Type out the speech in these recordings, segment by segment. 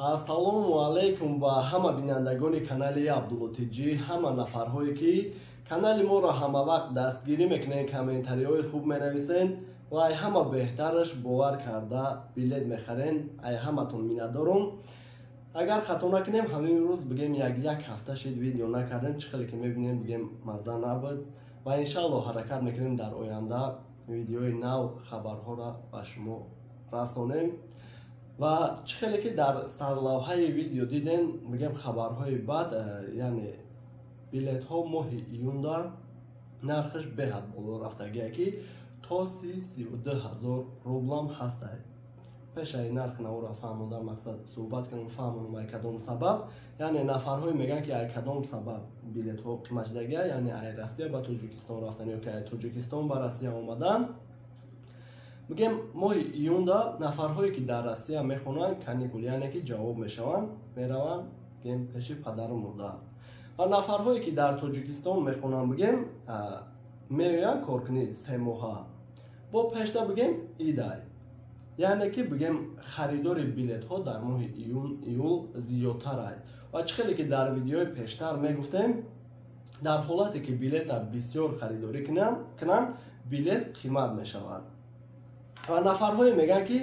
Ассалому алайкум ба ҳама бинандагони канали Абдуллотиҷӣ, ҳама нафарҳое ки канали моро ҳамавақт дастгирӣ мекунед, комментариҳои хуб менависен ва ай ҳама беҳтараш бовар карда билет мехарен. Ай ҳаматон миннатдорум. Агар хато накунем ҳамин рӯз бигем як ҳафта шид видео накардем, чӣ хеле ки мебинем бигем мазза набуд ва иншаллоҳ ҳаракат мекунем дар оянда видеои нав хабарҳоро ба шумо расонем. ва чӣ хеле ки дар сарлавҳаи видео дидем, бигем хабарҳои бад, яъне билетҳо моҳи июнда нархаш беҳад боло рафтагия ки то 32 000 рублам ҳастай. пешаи нархи навора фаҳмодан мақсад суҳбат кунем, фаҳмонам ай кадом сабаб, яъне нафарҳое мегӯянд ки ай кадом сабаб билетҳо қимат шудагия, яъне ай Россия ба Тоҷикистон рафтан ё ки ай Тоҷикистон ба Россия омадан. Бигем моҳи июнда нафарҳое ки дар Россия мехонанд каникул, яъне ки ҷавоб мешаванд, мераванд бигем пеши падару модар. Ва нафарҳое ки дар Тоҷикистон мехонанд бигем меоянд коркунӣ 3 моҳа. Бо пешта бигем идай. Яъне ки бигем харидори билетҳо дар моҳи июл зиёдтарай. Ва чӣ хеле ки дар видеои пештар мегуфтем, дар ҳолате ки билета бисёр харидорӣ кунанд, билет қимат мешавад. ва нафарҳое мегӯянд ки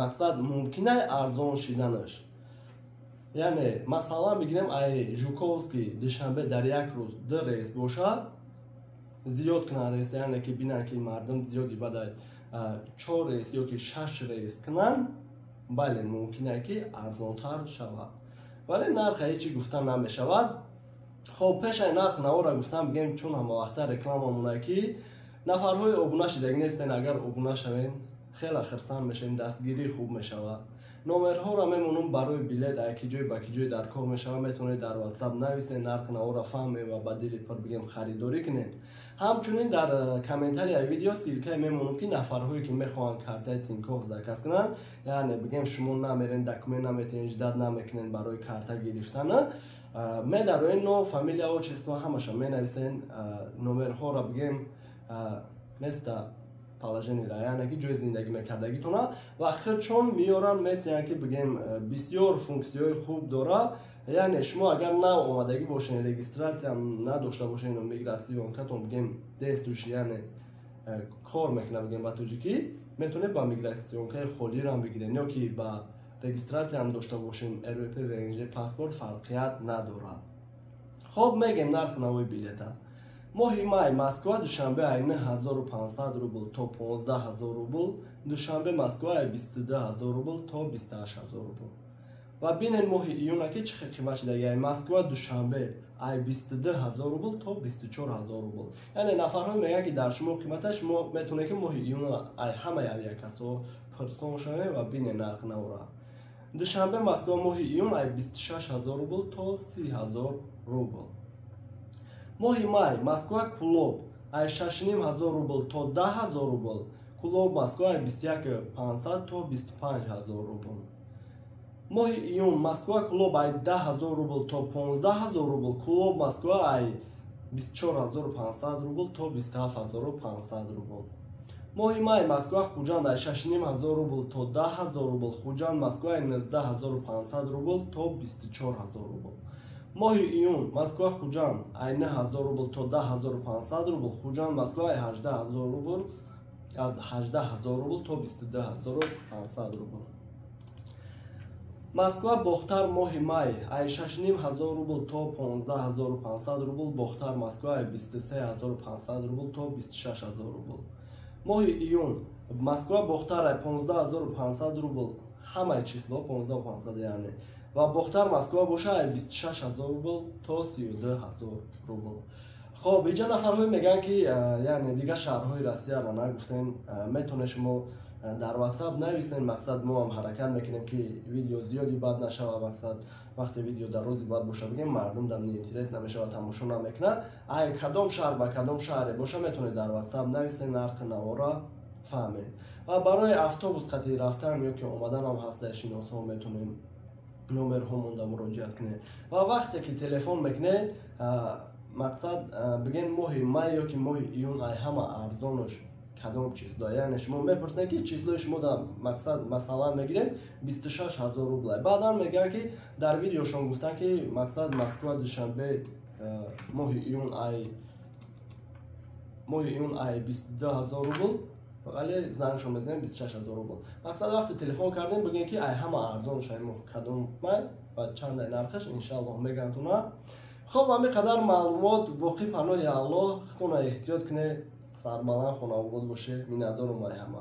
мақсад мумкинай арзон шиданаш. Яъне масалан бигирем ай Жуковский душанбе дар як рӯз 2 рейс бошад, зиёд кунанд рейс, яъне ки бинанд ки мардум зиёди бадай 4 рейс ё ки 6 рейс кунанд, бале мумкинай ки арзонтар шавад. Вале нарха ҳечи гуфта намешавад. Хоб пешай нарх навора гуфтам бигем, чун ҳамавақта реклама монае ки нафарҳои обуна шидаги нестен, агар обуна шавен хеле хирсан мешавем, дастгирӣ хуб мешавад. Номерҳоро мемонам барои билет, ай ки ҷой ба ки ҷой дар кор мешавад, метавонед дар WhatsApp нависен, нархи навора фаҳмем ва ба дили пир бигем харидорӣ кунед. Ҳамчунин дар комментарияи видео силкае мемонам ки нафарҳое ки мехоҳанд картаи Тинькофф заказ кунанд, яъне бигем шумо намерен, документ наметавонед ҷиддат намекунед барои карта гирифтан, медароен ном, фамилия, отчество ҳамаша менависен, номерҳоро бигем места положениро, яъне ки ҷои зиндагӣ мекардагитона ва худшон меёранд, метавонанд ки бигем бисёр функсияҳои хуб дора. Яъне шумо агар нав омадагӣ бошед, регистратсия надошта бошед, мигратсионкатон бигем дестуши, яъне кор мекунад бигем ба тоҷикӣ, метавонед ба мигратсионкаи холиро бигиред, ё ки ба регистратсия дошта бошем, РВП, ВНЖ, паспорт фарқият надорад. хоб мегем нархи навои билета. моҳи май Москва душанбе ай 9500 рубл то 15000 рубл, душанбе Москва ай 22000 рубл то 28000 рубл. ва бинен моҳи июна ки чӣ хел қимат шудаги ай Москва душанбе ай 22000 рубл то 24000 рубл. Яъне нафарҳое мегӯянд ки дар шумо қимата шумо метавонед ки моҳи июна ай ҳамаи авиакасо пирсон шавем ва бинен нархи навора. душанбе Москва моҳи июн ай 26000 рубл то 30000 рубл. моҳи май Москва Кулоб ай 6500 рубл то 10000 рубл, Кулоб Москва ай 21500 то 25000 рубл. моҳи июн Москва Кулоб ай 10000 рубл то 15000 рубл, Кулоб Москва ай 24500 рубл то 27500 рубл. моҳи май Москва Хуҷанд ай 6500 рубл то 10000 рубл, Хуҷанд Москва ай 19500 рубл то 24000 рубл. моҳи июн Москва Хуҷанд ай 9000 рубл то 10500 рубл, Хуҷанд Москва ай 18000 рубл, аз 18000 рубл то 22500 рубл. Москва Бохтар моҳи май ай 6500 рубл то 15500 рубл, Бохтар Москва ай 23500 рубл то 26000 рубл. моҳи июн Москва Бохтар ай 15500 рубл, ҳамаи число 15500 яъне, ва Бохтар Москва боша ай 26000 рубл то 32000 рубл. хоб иҷа нафарҳое мегӯянд ки яъне дига шаҳрҳои Россияро нагуфтем, метавонед шумо дар WhatsApp нависен, мақсад мо ҳам ҳаракат мекунем ки видео зиёди бад нашавад, мақсад вақте видео дар рӯзи бад боша бигем мардум дар интерес намешавад, тамошо намекунад. ай кадом шаҳр ба кадом шаҳре боша метавонед дар WhatsApp нависен, нархи навора фаҳмед. ва барои автобус хати рафтан ё ки омадан ҳам ҳаста, шиносҳо метавонем номерҳо монда муроҷиат кунед. ва вақте ки телефон мекунед, мақсад бигем моҳи май ё ки моҳи июн ай ҳама арзонаш کدام چیز یعنی شما میپرسن که چیزای شما در مقصد مثلا میگیریم 26000 روبل. بعدا میگن که در ویدیوشون گفتن که مقصد مسکو دوشنبه ماه ایون ای 22000 روبل ولی زنگشون میزنیم 26000 روبل. مقصد وقتی تلفن کردیم بگین که ای همه ارزان شایم کدام من و چند نرخش انشالله میگن تو نه. خب همین قدر معلومات باقی پناه الله خونه احتیاط کنه سرمالان خونه آباد باشه. میندارم برای همه.